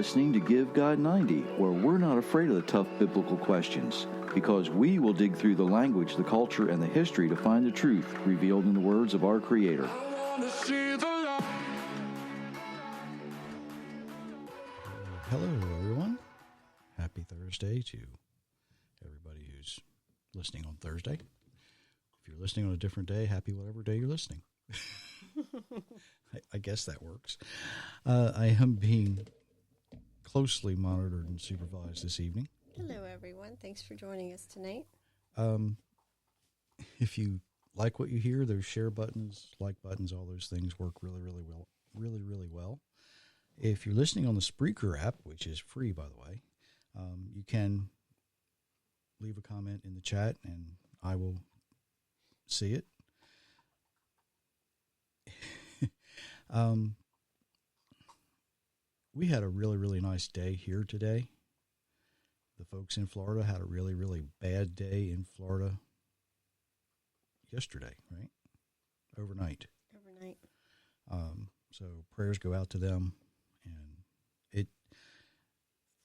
listening to Give God 90, where we're not afraid of the tough biblical questions, because we will dig through the language, the culture, and the history to find the truth revealed in the words of our Creator. Hello, everyone. Happy Thursday to everybody who's listening on Thursday. If you're listening on a different day, happy whatever day you're listening. I guess that works. I am being closely monitored and supervised this evening. Hello, everyone. Thanks for joining us tonight. If you like what you hear, those share buttons, like buttons, all those things work really, really well. Really well. If you're listening on the Spreaker app, which is free, by the way, you can leave a comment in the chat, and I will see it. We had a really, really nice day here today. The folks in Florida had a really, really bad day in Florida yesterday, right? Overnight. So prayers go out to them. And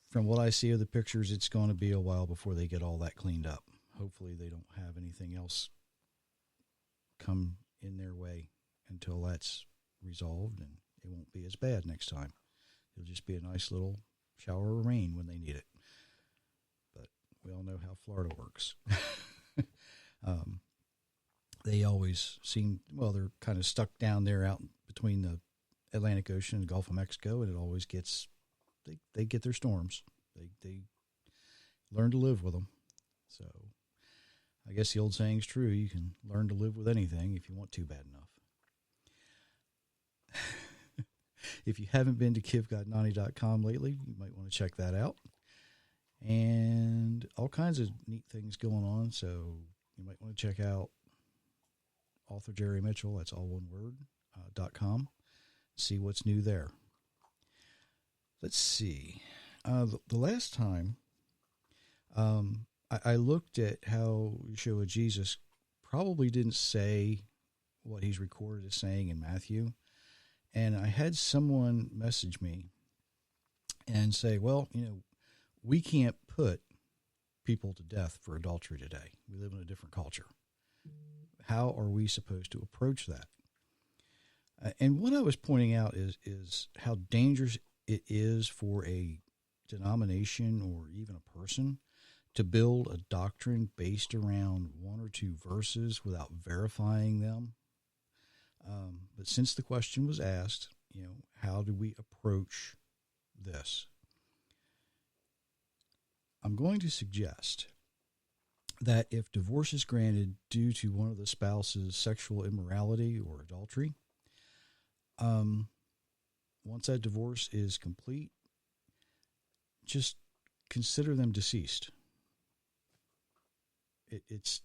from what I see of the pictures, it's going to be a while before they get all that cleaned up. Hopefully they don't have anything else come in their way until that's resolved, and it won't be as bad next time. It'll just be a nice little shower of rain when they need it. But we all know how Florida works. They always seem, they're kind of stuck down there out between the Atlantic Ocean and the Gulf of Mexico, and it always gets, they get their storms. They learn to live with them. So I guess the old saying's true. You can learn to live with anything if you want to bad enough. If you haven't been to GiveGod90.com lately, you might want to check that out. And all kinds of neat things going on. So you might want to check out author Jerry Mitchell, that's all one word, .com. See what's new there. Let's see. The last time I looked at how Yeshua Jesus probably didn't say what he's recorded as saying in Matthew. And I had someone message me and say, we can't put people to death for adultery today. We live in a different culture. How are we supposed to approach that? And what I was pointing out is how dangerous it is for a denomination or even a person to build a doctrine based around one or two verses without verifying them. But since the question was asked, how do we approach this? I'm going to suggest that if divorce is granted due to one of the spouse's sexual immorality or adultery, once that divorce is complete, just consider them deceased. It's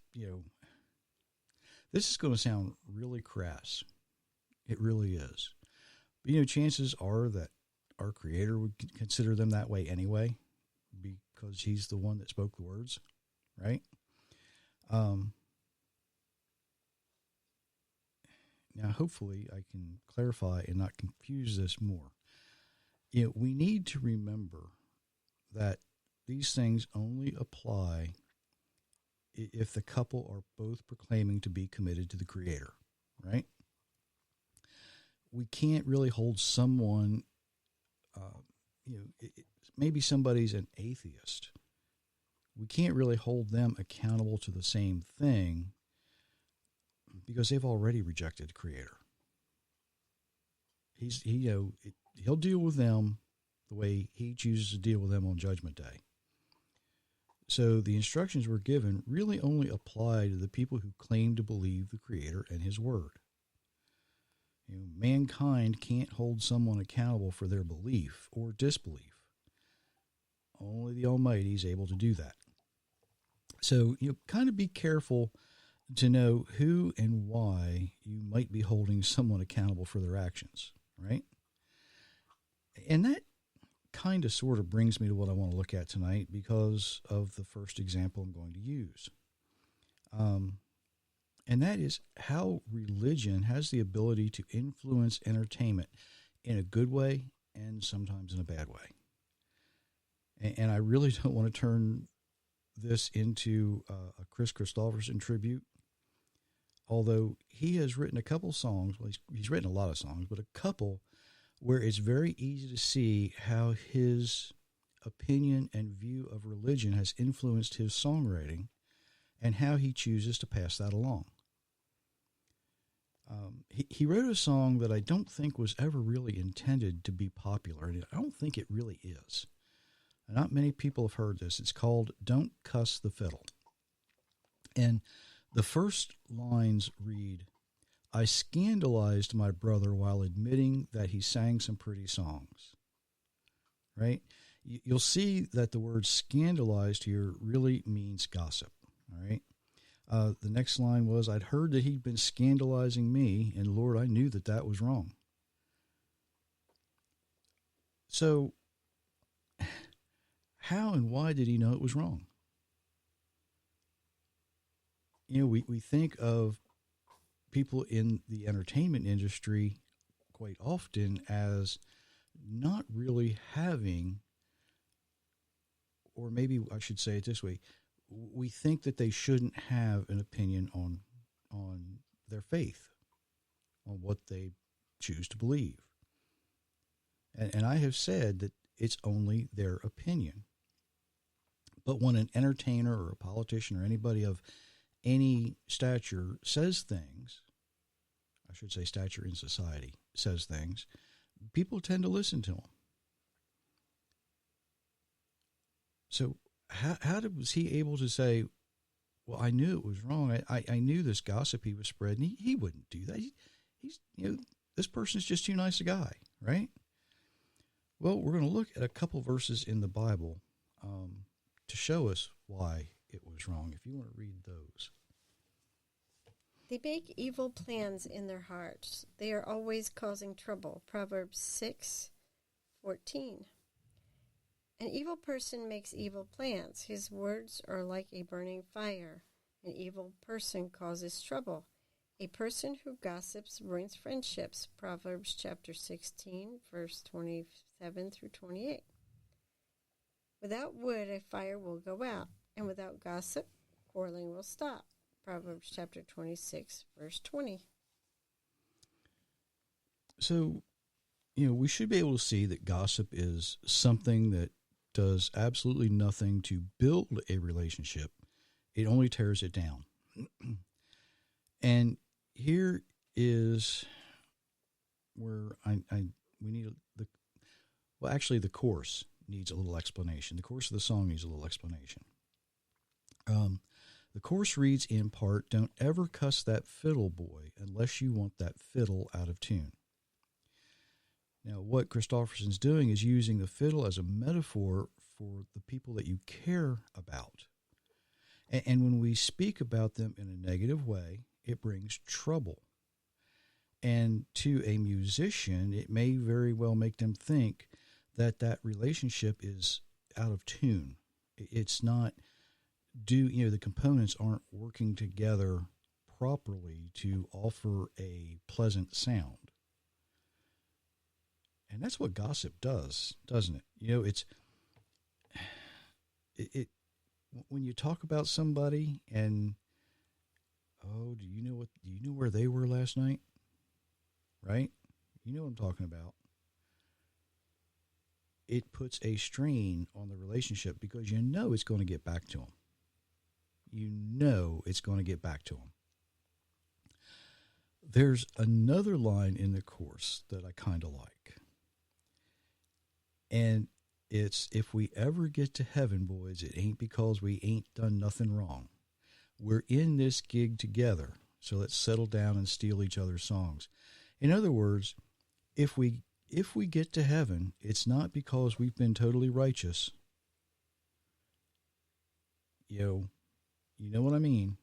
this is going to sound really crass. It really is. But, chances are that our Creator would consider them that way anyway, because he's the one that spoke the words, right? Now, hopefully I can clarify and not confuse this more. We need to remember that these things only apply if the couple are both proclaiming to be committed to the Creator, right? We can't really hold someone, maybe somebody's an atheist. We can't really hold them accountable to the same thing because they've already rejected the Creator. He'll deal with them the way he chooses to deal with them on Judgment Day. So the instructions we're given really only apply to the people who claim to believe the Creator and His Word. Mankind can't hold someone accountable for their belief or disbelief. Only the Almighty is able to do that. So, kind of be careful to know who and why you might be holding someone accountable for their actions, right? And that kind of sort of brings me to what I want to look at tonight because of the first example I'm going to use. And that is how religion has the ability to influence entertainment in a good way and sometimes in a bad way. And I really don't want to turn this into a Chris Christopherson tribute, although he has written a couple songs. Well, he's written a lot of songs, but a couple where it's very easy to see how his opinion and view of religion has influenced his songwriting and how he chooses to pass that along. He wrote a song that I don't think was ever really intended to be popular, and I don't think it really is. Not many people have heard this. It's called Don't Cuss the Fiddle. And the first lines read, I scandalized my brother while admitting that he sang some pretty songs. Right? You'll see that the word scandalized here really means gossip. All right? The next line was, I'd heard that he'd been scandalizing me, and Lord, I knew that that was wrong. So, how and why did he know it was wrong? You know, we think of people in the entertainment industry quite often as not really having, or maybe I should say it this way, we think that they shouldn't have an opinion on their faith, on what they choose to believe. And I have said that it's only their opinion. But when an entertainer or a politician or anybody of any stature says things, I should say stature in society, says things, people tend to listen to them. So how was he able to say, well, I knew it was wrong. I knew this gossip he was spreading. He wouldn't do that. He's this person's just too nice a guy, right? Well, we're going to look at a couple verses in the Bible to show us why it was wrong, if you want to read those. They make evil plans in their hearts. They are always causing trouble. Proverbs 6:14. An evil person makes evil plans. His words are like a burning fire. An evil person causes trouble. A person who gossips ruins friendships. Proverbs chapter 16, verse 27 through 28. Without wood, a fire will go out, and without gossip, quarreling will stop. Proverbs chapter 26, verse 20. So, we should be able to see that gossip is something that does absolutely nothing to build a relationship. It only tears it down. And here is where we need the chorus needs a little explanation. The chorus of the song needs a little explanation. The chorus reads in part, don't ever cuss that fiddle boy unless you want that fiddle out of tune. Now, what Christopherson's doing is using the fiddle as a metaphor for the people that you care about. And when we speak about them in a negative way, it brings trouble. And to a musician, it may very well make them think that that relationship is out of tune. It's not the components aren't working together properly to offer a pleasant sound. And that's what gossip does, doesn't it? It when you talk about somebody and, do you know where they were last night? Right? You know what I'm talking about. It puts a strain on the relationship because it's going to get back to them. It's going to get back to them. There's another line in the chorus that I kind of like. And it's, if we ever get to heaven, boys, it ain't because we ain't done nothing wrong. We're in this gig together, so let's settle down and steal each other's songs. In other words, if we get to heaven, it's not because we've been totally righteous. You know what I mean?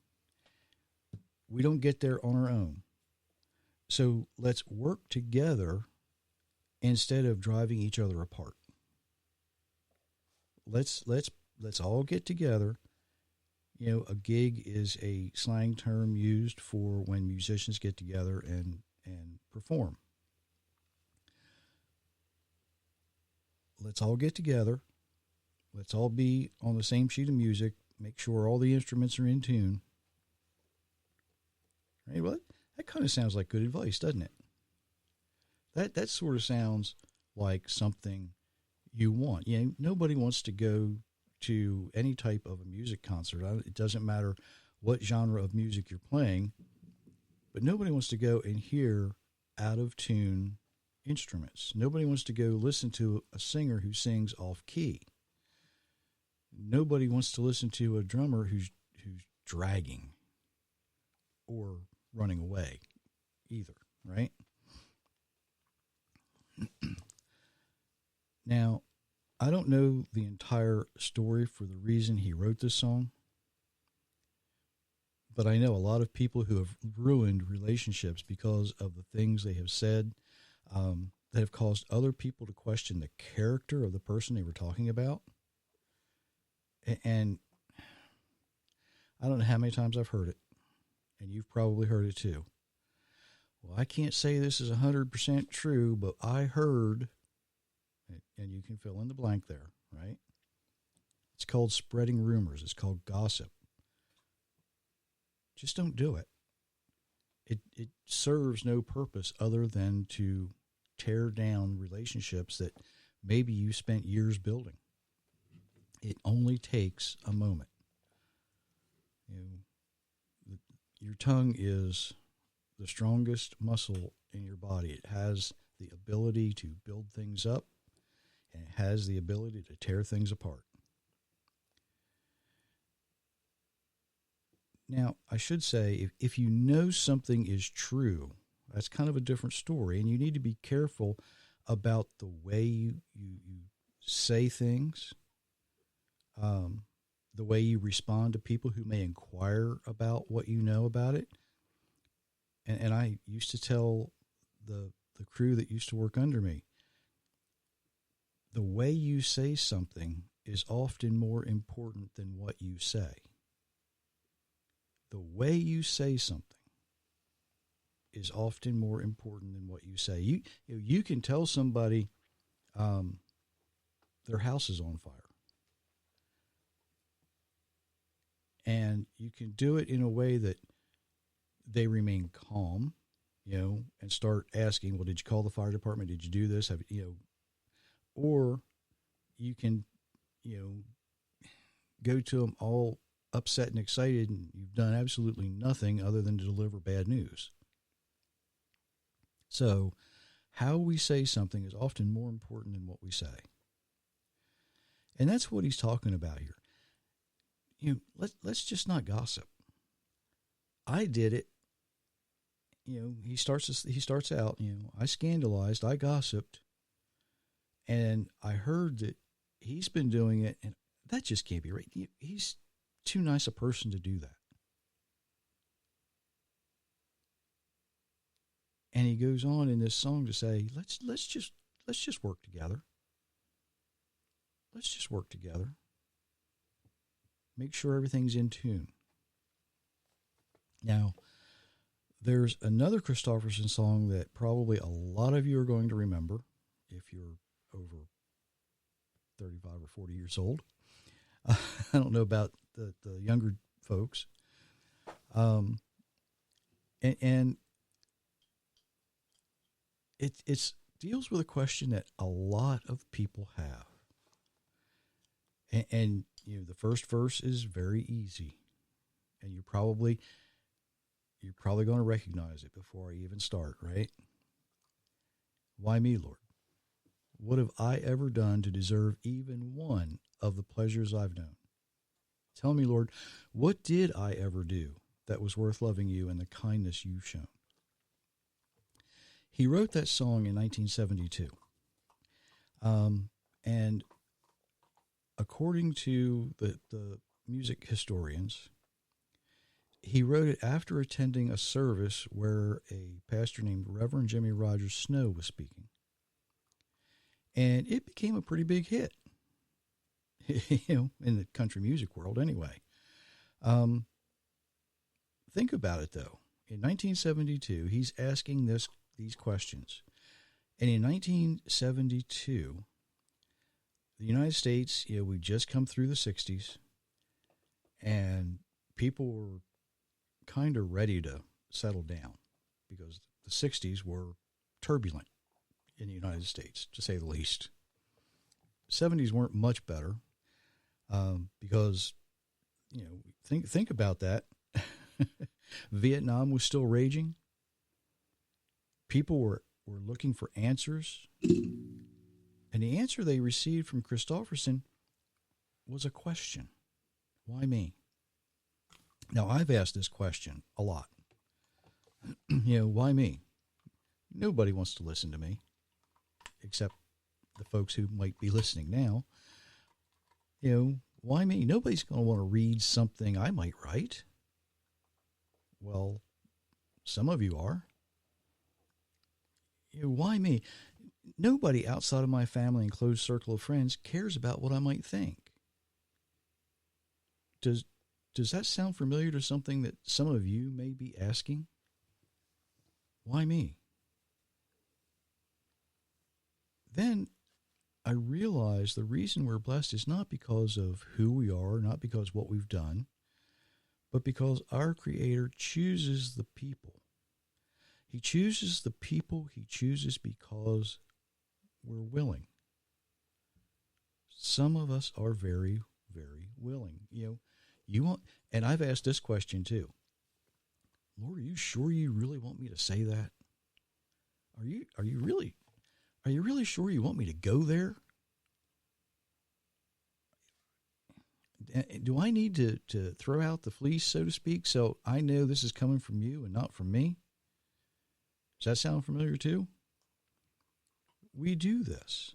We don't get there on our own. So let's work together instead of driving each other apart. Let's all get together. A gig is a slang term used for when musicians get together and perform. Let's all get together. let's all be on the same sheet of music. Make sure all the instruments are in tune. Right? Well, that kind of sounds like good advice, doesn't it? That sort of sounds like something you want. You know, nobody wants to go to any type of a music concert. It doesn't matter what genre of music you're playing, but nobody wants to go and hear out of tune instruments. Nobody wants to go listen to a singer who sings off key. Nobody wants to listen to a drummer who's dragging or running away either, right? Now, I don't know the entire story for the reason he wrote this song, but I know a lot of people who have ruined relationships because of the things they have said that have caused other people to question the character of the person they were talking about. And I don't know how many times I've heard it, and you've probably heard it too. Well, I can't say this is 100% true, but I heard, and you can fill in the blank there, right? It's called spreading rumors. It's called gossip. Just don't do it. It serves no purpose other than to tear down relationships that maybe you spent years building. It only takes a moment. You know, your tongue is the strongest muscle in your body. It has the ability to build things up, and it has the ability to tear things apart. Now, I should say, if you know something is true, that's kind of a different story, and you need to be careful about the way you say things, the way you respond to people who may inquire about what you know about it. And I used to tell the crew that used to work under me, the way you say something is often more important than what you say. The way you say something is often more important than what you say. You can tell somebody their house is on fire, and you can do it in a way that they remain calm, and start asking, well, did you call the fire department? Did you do this? Or you can, go to them all upset and excited, and you've done absolutely nothing other than to deliver bad news. So how we say something is often more important than what we say. And that's what he's talking about here. Let's just not gossip. I did it. He starts out, I scandalized, I gossiped, and I heard that he's been doing it, and that just can't be right. He's too nice a person to do that. And he goes on in this song to say, let's just work together. Let's just work together. Make sure everything's in tune. Now, there's another Kristofferson song that probably a lot of you are going to remember if you're over 35 or 40 years old. I don't know about the younger folks. And it deals with a question that a lot of people have. And the first verse is very easy. And you're probably going to recognize it before I even start, right? Why me, Lord? What have I ever done to deserve even one of the pleasures I've known? Tell me, Lord, what did I ever do that was worth loving you and the kindness you've shown? He wrote that song in 1972. And according to the music historians, he wrote it after attending a service where a pastor named Reverend Jimmy Rogers Snow was speaking. And it became a pretty big hit, in the country music world anyway. Think about it, though. In 1972, he's asking these questions. And in 1972, the United States, we just come through the 60s, and people were kind of ready to settle down because the 60s were turbulent in the United States, to say the least. 70s weren't much better because, think about that. Vietnam was still raging. People were looking for answers. And the answer they received from Christofferson was a question. Why me? Now, I've asked this question a lot. Why me? Nobody wants to listen to me, except the folks who might be listening now. Why me? Nobody's going to want to read something I might write. Well, some of you are. Why me? Nobody outside of my family and close circle of friends cares about what I might think. Does that sound familiar to something that some of you may be asking? Why me? Then I realized the reason we're blessed is not because of who we are, not because of what we've done, but because our Creator chooses the people. He chooses the people he chooses because we're willing. Some of us are very, very willing. You want, and I've asked this question too. Lord, are you sure you really want me to say that? Are you really sure you want me to go there? Do I need to throw out the fleece, so to speak, so I know this is coming from you and not from me? Does that sound familiar too? We do this.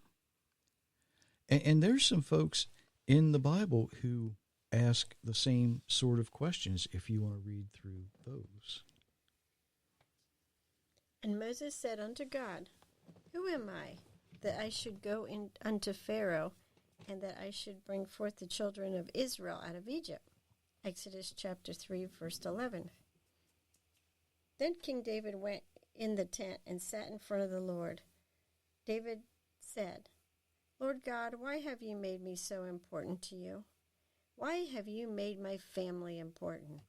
And there's some folks in the Bible who ask the same sort of questions, if you want to read through those. And Moses said unto God, Who am I, that I should go in unto Pharaoh, and that I should bring forth the children of Israel out of Egypt? Exodus chapter 3, verse 11. Then King David went in the tent and sat in front of the Lord. David said, Lord God, why have you made me so important to you? Why have you made my family important?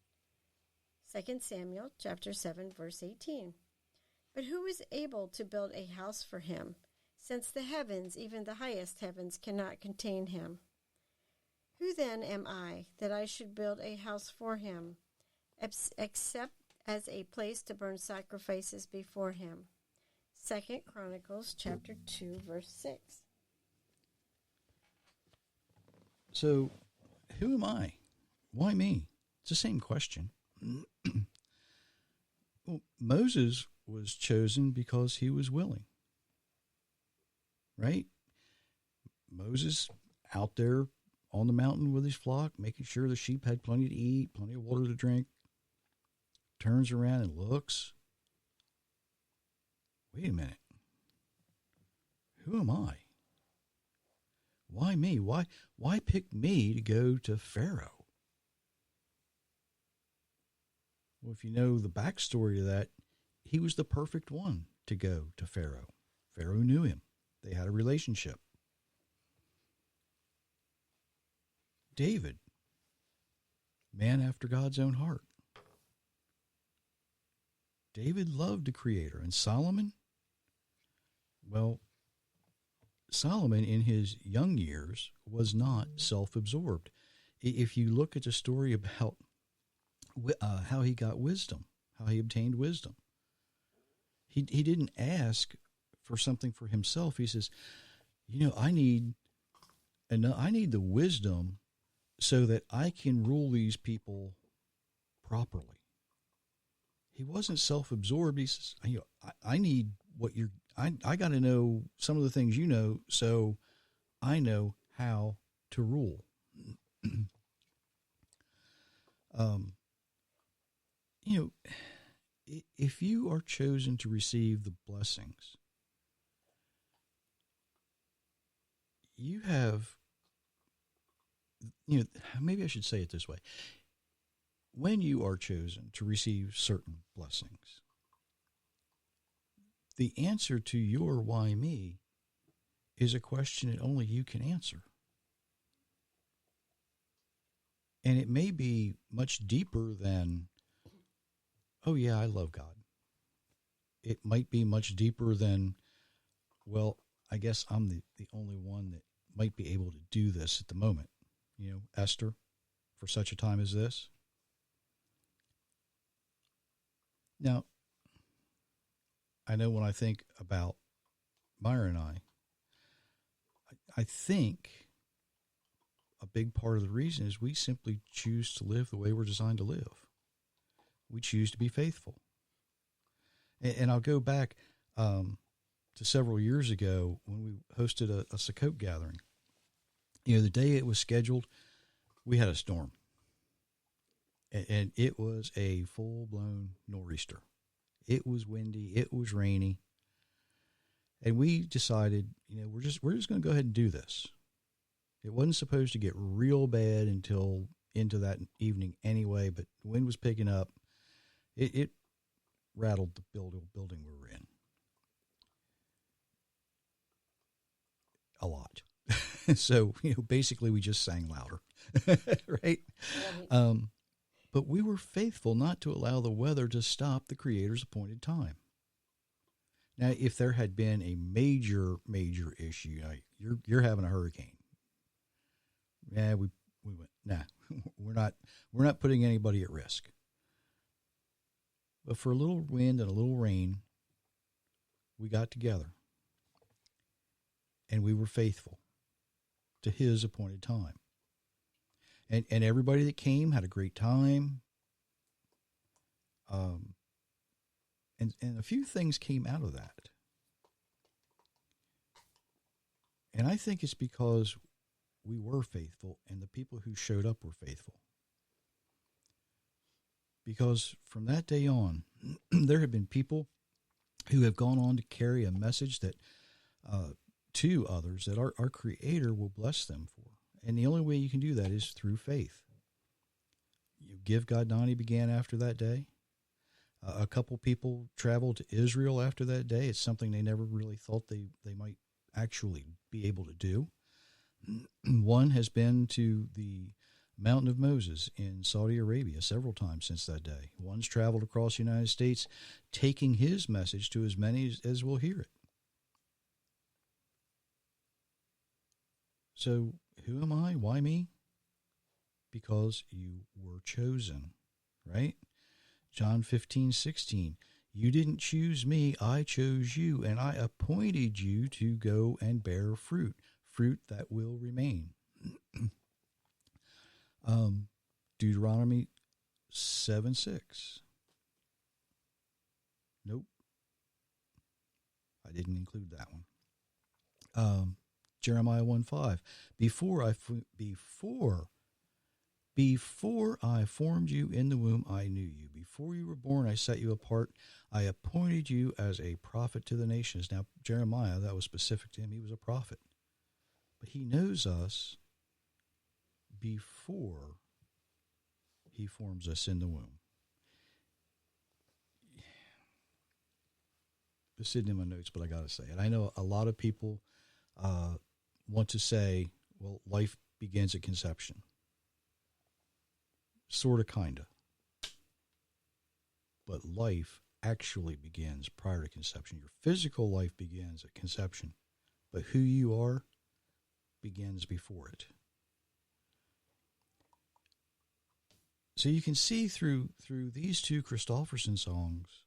2 Samuel chapter 7, verse 18. But who is able to build a house for him, since the heavens, even the highest heavens, cannot contain him? Who then am I, that I should build a house for him, except as a place to burn sacrifices before him? 2 Chronicles chapter 2, verse 6. So, who am I? Why me? It's the same question. Well, Moses was chosen because he was willing, right? Moses out there on the mountain with his flock, making sure the sheep had plenty to eat, plenty of water to drink, turns around and looks. Wait a minute. Who am I? Why me? Why pick me to go to Pharaoh? Well, if you know the backstory to that, he was the perfect one to go to Pharaoh. Pharaoh knew him. They had a relationship. David, man after God's own heart. David loved the Creator. And Solomon? Well, Solomon in his young years was not self-absorbed. If you look at the story about how he got wisdom, how he obtained wisdom, he didn't ask for something for himself. He says, I need the wisdom so that I can rule these people properly. He wasn't self-absorbed. He says, I need what I got to know some of the things you know, so I know how to rule. If you are chosen to receive the blessings, you have, maybe I should say it this way. When you are chosen to receive certain blessings, the answer to your why me is a question that only you can answer. And it may be much deeper than, oh yeah, I love God. It might be much deeper than, well, I guess I'm the only one that might be able to do this at the moment. You know, Esther, for such a time as this. Now, I know when I think about Myra and I think a big part of the reason is we simply choose to live the way we're designed to live. We choose to be faithful. And I'll go back to several years ago when we hosted a Sukkot gathering. You know, the day it was scheduled, we had a storm. And it was a full-blown nor'easter. It was windy. It was rainy. And we decided, you know, we're just going to go ahead and do this. It wasn't supposed to get real bad until into that evening anyway, but the wind was picking up. It rattled the building we were in a lot. So, you know, basically we just sang louder, right? But we were faithful not to allow the weather to stop the Creator's appointed time. Now, if there had been a major issue, like you're having a hurricane, yeah, we went, nah, we're not putting anybody at risk. But for a little wind and a little rain, we got together and we were faithful to His appointed time. And everybody that came had a great time. And a few things came out of that. And I think it's because we were faithful and the people who showed up were faithful. Because from that day on, there have been people who have gone on to carry a message that to others that our Creator will bless them for. And the only way you can do that is through faith. You Give God 90 began after that day. A couple people traveled to Israel after that day. It's something they never really thought they might actually be able to do. One has been to the Mountain of Moses in Saudi Arabia several times since that day. One's traveled across the United States, taking his message to as many as will hear it. So who am I? Why me? Because you were chosen, right? John 15:16. You didn't choose me, I chose you, and I appointed you to go and bear fruit that will remain. Deuteronomy 7:6. Nope. I didn't include that one. Jeremiah 1:5. Before I formed you in the womb, I knew you. Before you were born, I set you apart. I appointed you as a prophet to the nations. Now, Jeremiah, that was specific to him. He was a prophet. But he knows us before he forms us in the womb. This isn't in my notes, but I got to say it. I know a lot of people want to say, well, life begins at conception. Sort of, kind of. But life actually begins prior to conception. Your physical life begins at conception, but who you are begins before it. So you can see through these two Christofferson songs,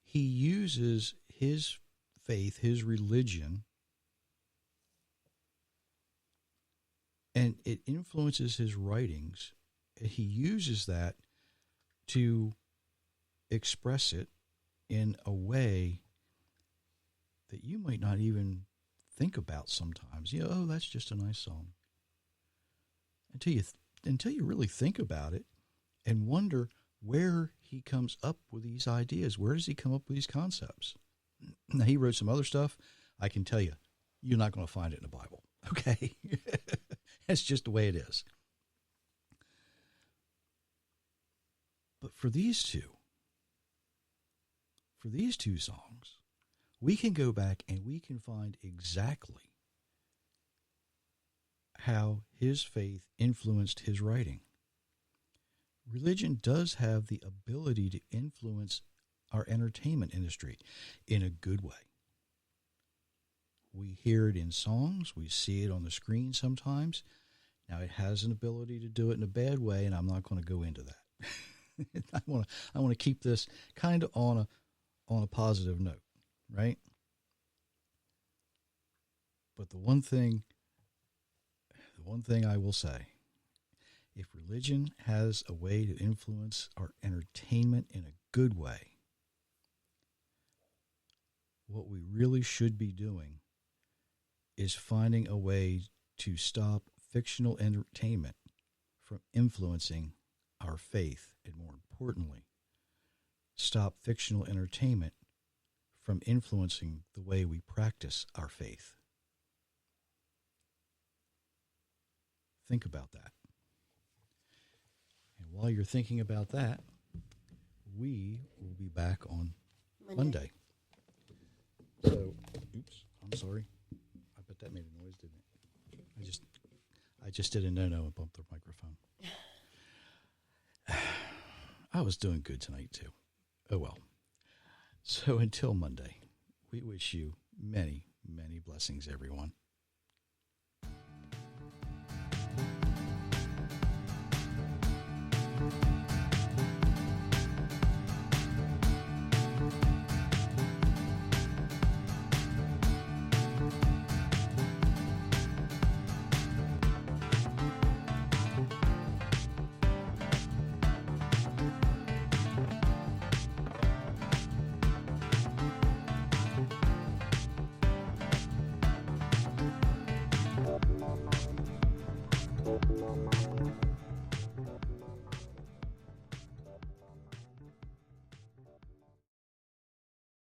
he uses his faith, his religion, and it influences his writings. He uses that to express it in a way that you might not even think about sometimes. You know, oh, that's just a nice song. Until you really think about it and wonder where he comes up with these ideas. Where does he come up with these concepts? Now, he wrote some other stuff. I can tell you, you're not going to find it in the Bible. Okay? That's just the way it is. But for these two songs, we can go back and we can find exactly how his faith influenced his writing. Religion does have the ability to influence our entertainment industry in a good way. We hear it in songs. We see it on the screen sometimes. Now, it has an ability to do it in a bad way, and I'm not going to go into that. I want to keep this kind of on a positive note, right? But the one thing I will say, if religion has a way to influence our entertainment in a good way, what we really should be doing is finding a way to stop fictional entertainment from influencing our faith, and more importantly, stop fictional entertainment from influencing the way we practice our faith. Think about that. And while you're thinking about that, we will be back on Monday. So, oops, I'm sorry. I bet that made a noise, didn't it? I just did a no-no and bumped the microphone. I was doing good tonight, too. Oh, well. So until Monday, we wish you many, many blessings, everyone.